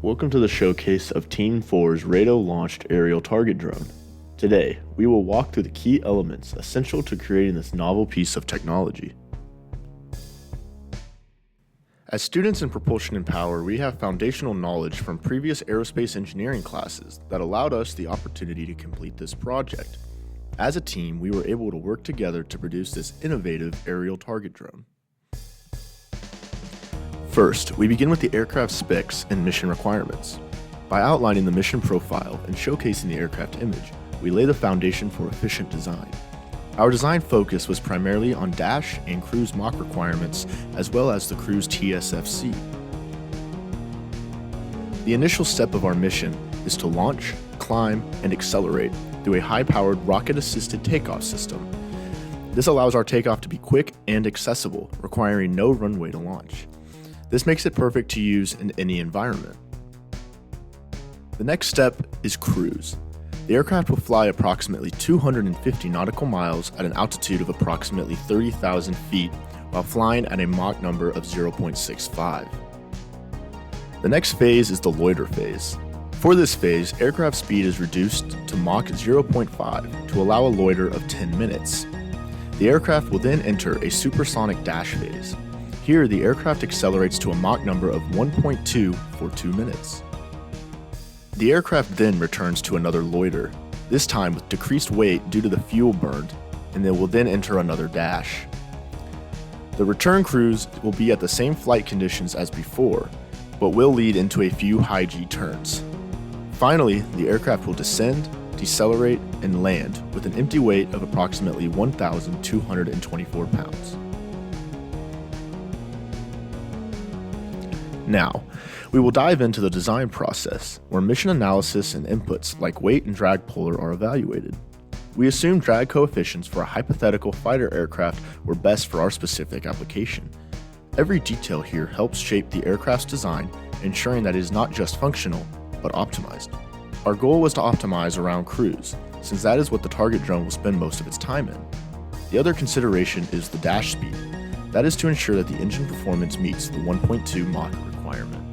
Welcome to the showcase of Team 4's Rado-launched aerial target drone. Today, we will walk through the key elements essential to creating this novel piece of technology. As students in Propulsion and Power, we have foundational knowledge from previous aerospace engineering classes that allowed us the opportunity to complete this project. As a team, we were able to work together to produce this innovative aerial target drone. First, we begin with the aircraft specs and mission requirements. By outlining the mission profile and showcasing the aircraft image, we lay the foundation for efficient design. Our design focus was primarily on dash and cruise Mach requirements, as well as the cruise TSFC. The initial step of our mission is to launch, climb, and accelerate through a high-powered rocket-assisted takeoff system. This allows our takeoff to be quick and accessible, requiring no runway to launch. This makes it perfect to use in any environment. The next step is cruise. The aircraft will fly approximately 250 nautical miles at an altitude of approximately 30,000 feet while flying at a Mach number of 0.65. The next phase is the loiter phase. For this phase, aircraft speed is reduced to Mach 0.5 to allow a loiter of 10 minutes. The aircraft will then enter a supersonic dash phase. Here, the aircraft accelerates to a Mach number of 1.2 for 2 minutes. The aircraft then returns to another loiter, this time with decreased weight due to the fuel burned, and they will then enter another dash. The return cruise will be at the same flight conditions as before, but will lead into a few high G turns. Finally, the aircraft will descend, decelerate, and land with an empty weight of approximately 1,224 pounds. Now, we will dive into the design process, where mission analysis and inputs like weight and drag polar are evaluated. We assume drag coefficients for a hypothetical fighter aircraft were best for our specific application. Every detail here helps shape the aircraft's design, ensuring that it is not just functional, but optimized. Our goal was to optimize around cruise, since that is what the target drone will spend most of its time in. The other consideration is the dash speed. That is to ensure that the engine performance meets the 1.2 Mach requirement.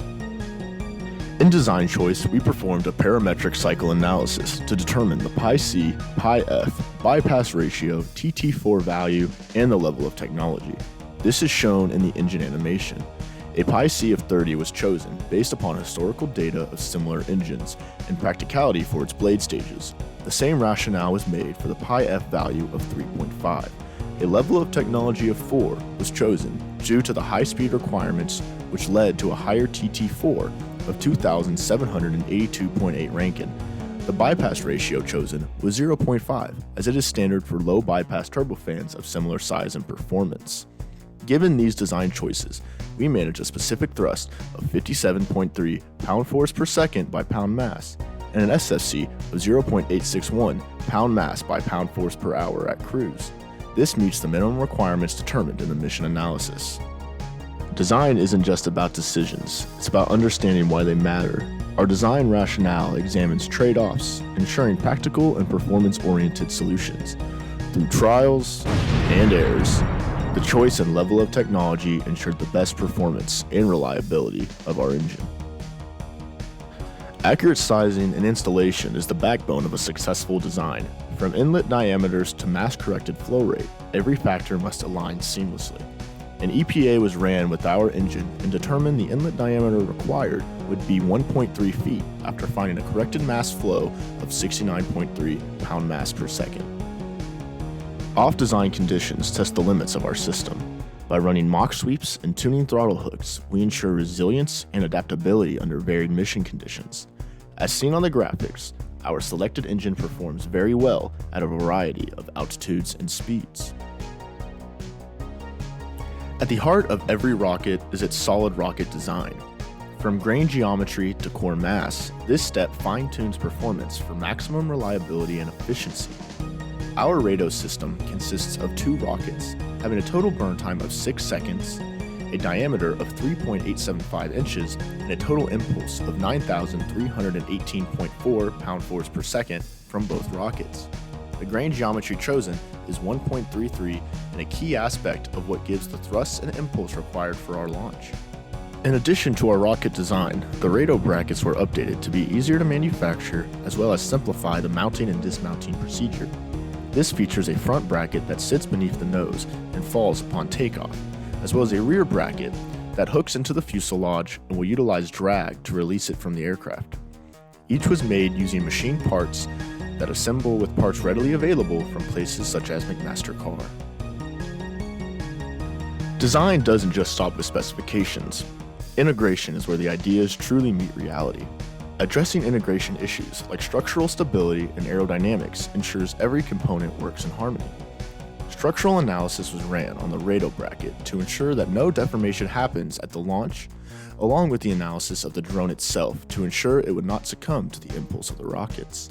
In design choice, we performed a parametric cycle analysis to determine the Pi-C, Pi-F, bypass ratio, TT4 value, and the level of technology. This is shown in the engine animation. A Pi-C of 30 was chosen based upon historical data of similar engines and practicality for its blade stages. The same rationale was made for the Pi-F value of 3.5. A level of technology of 4 was chosen due to the high speed requirements, which led to a higher TT4 of 2,782.8 Rankine. The bypass ratio chosen was 0.5, as it is standard for low bypass turbofans of similar size and performance. Given these design choices, we managed a specific thrust of 57.3 pound-force per second by pound mass, and an SFC of 0.861 pound mass by pound-force per hour at cruise. This meets the minimum requirements determined in the mission analysis. Design isn't just about decisions, it's about understanding why they matter. Our design rationale examines trade-offs, ensuring practical and performance-oriented solutions. Through trials and errors, the choice and level of technology ensured the best performance and reliability of our engine. Accurate sizing and installation is the backbone of a successful design. From inlet diameters to mass-corrected flow rate, every factor must align seamlessly. An EPA was ran with our engine and determined the inlet diameter required would be 1.3 feet after finding a corrected mass flow of 69.3 pound mass per second. Off-design conditions test the limits of our system. By running Mach sweeps and tuning throttle hooks, we ensure resilience and adaptability under varied mission conditions. As seen on the graphics, our selected engine performs very well at a variety of altitudes and speeds. At the heart of every rocket is its solid rocket design. From grain geometry to core mass, this step fine-tunes performance for maximum reliability and efficiency. Our Rado system consists of 2 rockets, having a total burn time of 6 seconds, a diameter of 3.875 inches, and a total impulse of 9,318.4 pound-force per second from both rockets. The grain geometry chosen is 1.33 and a key aspect of what gives the thrust and impulse required for our launch. In addition to our rocket design, the radome brackets were updated to be easier to manufacture as well as simplify the mounting and dismounting procedure. This features a front bracket that sits beneath the nose and falls upon takeoff, as well as a rear bracket that hooks into the fuselage and will utilize drag to release it from the aircraft. Each was made using machined parts that assemble with parts readily available from places such as McMaster Carr. Design doesn't just stop with specifications. Integration is where the ideas truly meet reality. Addressing integration issues like structural stability and aerodynamics ensures every component works in harmony. Structural analysis was ran on the radome bracket to ensure that no deformation happens at the launch, along with the analysis of the drone itself to ensure it would not succumb to the impulse of the rockets.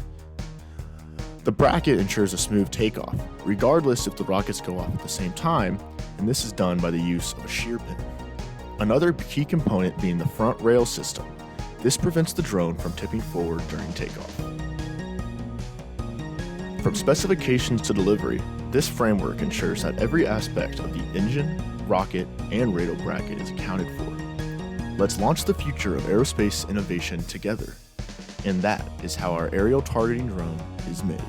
The bracket ensures a smooth takeoff, regardless if the rockets go off at the same time, and this is done by the use of a shear pin. Another key component being the front rail system. This prevents the drone from tipping forward during takeoff. From specifications to delivery, this framework ensures that every aspect of the engine, rocket, and radome bracket is accounted for. Let's launch the future of aerospace innovation together. And that is how our aerial targeting drone is made.